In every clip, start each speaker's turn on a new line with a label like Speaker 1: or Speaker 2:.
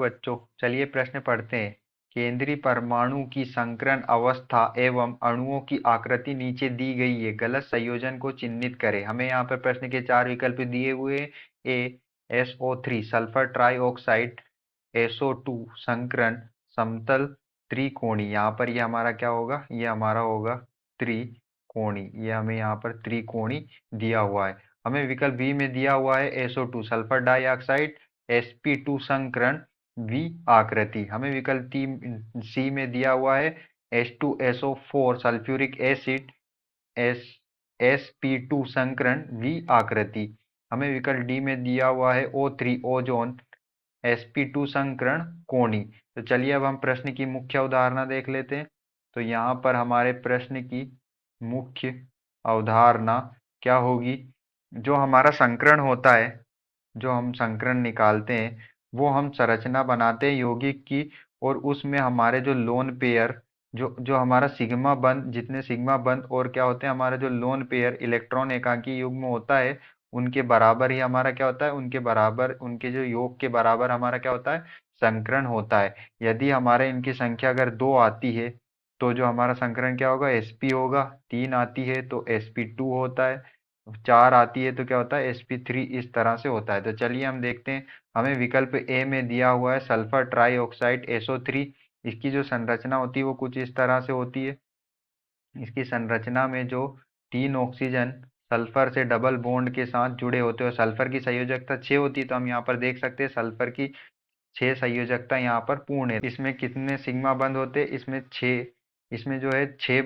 Speaker 1: बच्चों, चलिए प्रश्न पढ़ते हैं। केंद्रीय परमाणु की संकरण अवस्था एवं अणुओं की आकृति नीचे दी गई है, गलत संयोजन को चिन्हित करें। हमें यहाँ पर प्रश्न के चार विकल्प दिए हुए हैं। ए SO3 सल्फर ट्राइऑक्साइड, SO2 संकरण समतल त्रिकोणी। यहाँ पर ये हमारा क्या होगा, ये हमारा होगा त्रिकोणी। ये हमें यहाँ पर त्रिकोणी दिया हुआ है। हमें विकल्प बी में दिया हुआ है SO2 सल्फर डाइऑक्साइड, sp2 संकरण V आकृति। हमें विकल्प सी में दिया हुआ है H2SO4 सल्फ्यूरिक एसिड, sp2 संकरण V आकृति। हमें विकल्प डी में दिया हुआ है O3 ओजोन, sp2 संकरण कोणी। तो चलिए अब हम प्रश्न की मुख्य अवधारणा देख लेते हैं। तो यहाँ पर हमारे प्रश्न की मुख्य अवधारणा क्या होगी, जो हमारा संकरण होता है, जो हम संकरण निकालते हैं, वो हम संरचना बनाते हैं यौगिक की, और उसमें हमारे जो लोन पेयर, जो जो हमारा सिग्मा बंध, जितने सिग्मा बंध और क्या होते हैं, हमारा जो लोन पेयर इलेक्ट्रॉन एकांकी युग्म होता है, उनके बराबर ही हमारा क्या होता है, उनके बराबर, उनके जो योग के बराबर हमारा क्या होता है, संकरण होता है। यदि हमारे इनकी संख्या अगर 2 आती है तो जो हमारा संकरण क्या होगा, sp होगा। 3 आती है तो sp2 होता है। 4 आती है तो क्या होता है, sp3। इस तरह से होता है। तो चलिए हम देखते हैं। हमें विकल्प ए में दिया हुआ है सल्फर ट्राइऑक्साइड SO3। इसकी जो संरचना होती है वो कुछ इस तरह से होती है। इसकी संरचना में जो 3 ऑक्सीजन सल्फर से डबल बॉन्ड के साथ जुड़े होते हैं, और सल्फर की संयोजकता 6 होती है, तो हम यहाँ पर देख सकते हैं सल्फर की 6 संयोजकता यहाँ पर पूर्ण है। इसमें कितने सिग्मा बंद होते हैं, इसमें 6। इसमें जो है 6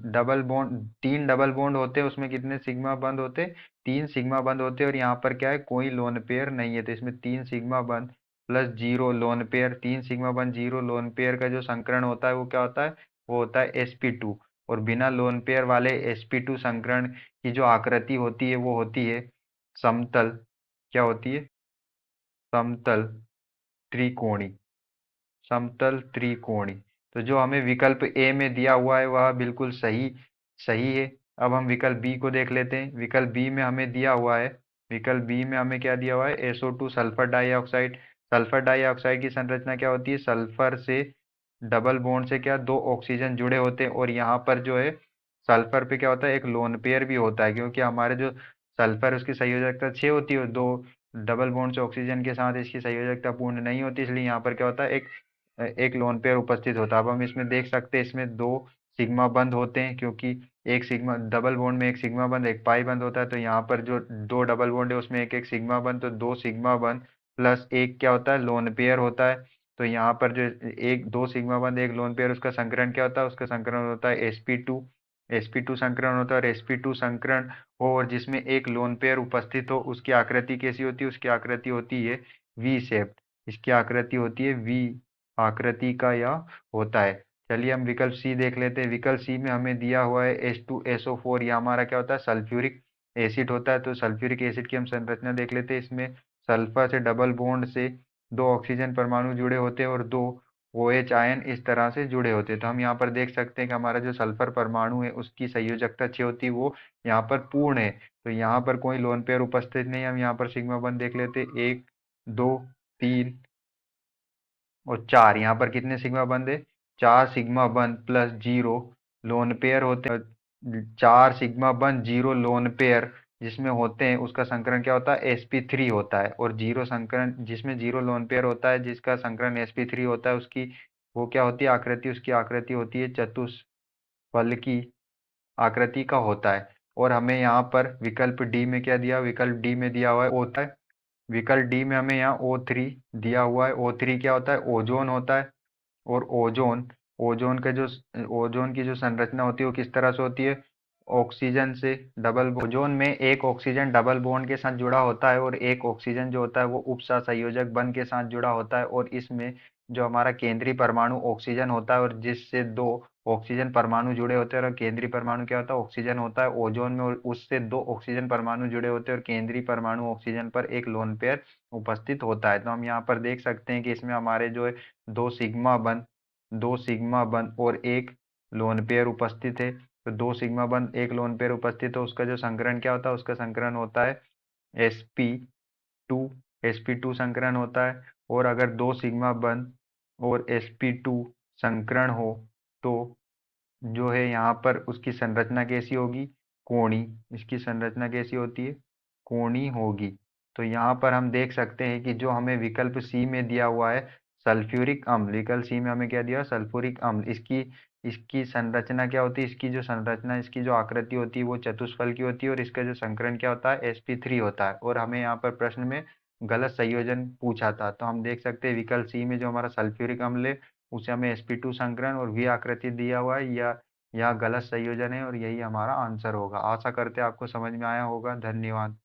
Speaker 1: डबल बॉन्ड, 3 डबल बॉन्ड होते हैं, उसमें कितने सिग्मा बंद होते हैं, 3 सिग्मा बंद होते हैं। और यहाँ पर क्या है, कोई लोन पेयर नहीं है, तो इसमें 3 सिग्मा बंद प्लस 0 लोन पेयर, 3 सिग्मा बंद 0 लोन पेयर का जो संकरण होता है वो क्या होता है, वो होता है sp2। और बिना लोन पेयर वाले sp2 संकरण की जो आकृति होती है वो होती है समतल, क्या होती है, समतल त्रिकोणी, समतल त्रिकोणी। तो जो हमें विकल्प ए में दिया हुआ है वह बिल्कुल सही सही है। अब हम विकल्प बी को देख लेते हैं। विकल्प बी में हमें दिया हुआ है, विकल्प बी में हमें क्या दिया हुआ है, SO2 sulphur dioxide. Sulphur dioxide की संरचना क्या होती है, सल्फर से डबल बॉन्ड से क्या, 2 ऑक्सीजन जुड़े होते हैं, और यहाँ पर जो है सल्फर पे क्या होता है, एक लोन पेयर भी होता है, क्योंकि हमारे जो सल्फर उसकी संयोजकता 6 होती है, और 2 डबल बॉन्ड से ऑक्सीजन के साथ इसकी संयोजकता पूर्ण नहीं होती, इसलिए यहाँ पर क्या होता है, एक लोन पेयर उपस्थित होता है। अब हम इसमें देख सकते हैं, इसमें 2 सिग्मा बंद होते हैं, क्योंकि एक सिग्मा डबल बॉन्ड में एक सिग्मा बंद एक पाई बंद होता है, तो यहाँ पर जो 2 डबल बॉन्ड है उसमें एक एक सिग्मा बंद, तो 2 सिग्मा बंद प्लस एक क्या होता है, लोन पेयर होता है। तो यहाँ पर जो एक 2 सिग्मा बंद एक लोन पेयर, उसका संकरण क्या होता है, उसका संकरण होता है sp2। sp2 संकरण होता है, और sp2 संकरण हो और जिसमें एक लोन पेयर उपस्थित हो, उसकी आकृति कैसी होती है, उसकी आकृति होती है वी शेप। इसकी आकृति होती है वी आकृति का यह होता है। चलिए हम विकल्प सी देख लेते हैं। विकल्प सी में हमें दिया हुआ है H2SO4। यह हमारा क्या होता है, सल्फ्यूरिक एसिड होता है। तो सल्फ्यूरिक एसिड की हम संरचना देख लेते हैं। इसमें सल्फर से डबल बॉन्ड से 2 ऑक्सीजन परमाणु जुड़े होते हैं, और 2 OH आयन इस तरह से जुड़े होते हैं। तो हम यहाँ पर देख सकते हैं कि हमारा जो सल्फर परमाणु है उसकी संयोजकता 6 होती है, वो यहाँ पर पूर्ण है। तो यहाँ पर कोई लोन पेयर उपस्थित नहीं है। हम यहाँ पर सिग्मा बंद देख लेते हैं, 1 2 3 और 4। यहाँ पर कितने सिग्मा बंद है, 4 सिग्मा बंद प्लस 0 लोन पेयर होते हैं। 4 सिग्मा बंद 0 लोन पेयर जिसमें होते हैं, उसका संकरण क्या होता है, sp3 होता है। और 0 संकरण, जिसमें 0 लोन पेयर होता है जिसका संकरण sp3 होता है, उसकी वो क्या होती है, आकृति, उसकी आकृति होती है चतुष्फलकी आकृति का होता है। और हमें यहाँ पर विकल्प डी में क्या दिया, विकल्प डी में दिया हुआ है होता है, विकल्प डी में हमें यहाँ O3 दिया हुआ है। O3 क्या होता है, ओजोन होता है। और ओजोन, ओजोन का जो ओजोन की जो संरचना होती है वो किस तरह से होती है, ऑक्सीजन से डबल, ओजोन में एक ऑक्सीजन डबल बॉन्ड के साथ जुड़ा होता है, और एक ऑक्सीजन जो होता है वो उपसहसंयोजक बंध के साथ जुड़ा होता है। और इसमें जो हमारा केंद्रीय परमाणु ऑक्सीजन होता है, और जिससे 2 ऑक्सीजन परमाणु जुड़े होते हैं, और केंद्रीय परमाणु क्या होता है, ऑक्सीजन होता है ओजोन में, और उससे 2 ऑक्सीजन परमाणु जुड़े होते हैं, और केंद्रीय परमाणु ऑक्सीजन पर एक लोन पेयर उपस्थित होता है। तो हम यहाँ पर देख सकते हैं कि इसमें हमारे जो है 2 सिग्मा बंध, 2 सिग्मा बंध और एक लोन पेयर उपस्थित है। तो 2 सिग्मा बंध एक लोन पेयर उपस्थित हो, उसका जो संकरण क्या होता है, उसका संकरण होता है sp2, sp2 संकरण होता है। और अगर 2 सिग्मा बंध और sp2 संकरण हो तो जो है यहाँ पर उसकी संरचना कैसी होगी, कोणी। इसकी संरचना कैसी होती है, कोणी होगी। तो यहाँ पर हम देख सकते हैं कि जो हमें विकल्प सी में दिया हुआ है सल्फ्यूरिक अम्ल, विकल्प सी में हमें क्या दिया, सल्फ्यूरिक अम्ल, इसकी इसकी संरचना क्या होती है, इसकी जो संरचना, इसकी जो आकृति होती है वो चतुष्फल की होती है, और इसका जो संकरण क्या होता है, sp3 होता है। और हमें यहाँ पर प्रश्न में गलत संयोजन पूछा था, तो हम देख सकते हैं विकल्प सी में जो हमारा सल्फ्यूरिक अम्ल है उसे हमें sp2 संकरण और वी आकृति दिया हुआ है, या यह गलत संयोजन है और यही हमारा आंसर होगा। आशा करते हैं आपको समझ में आया होगा। धन्यवाद।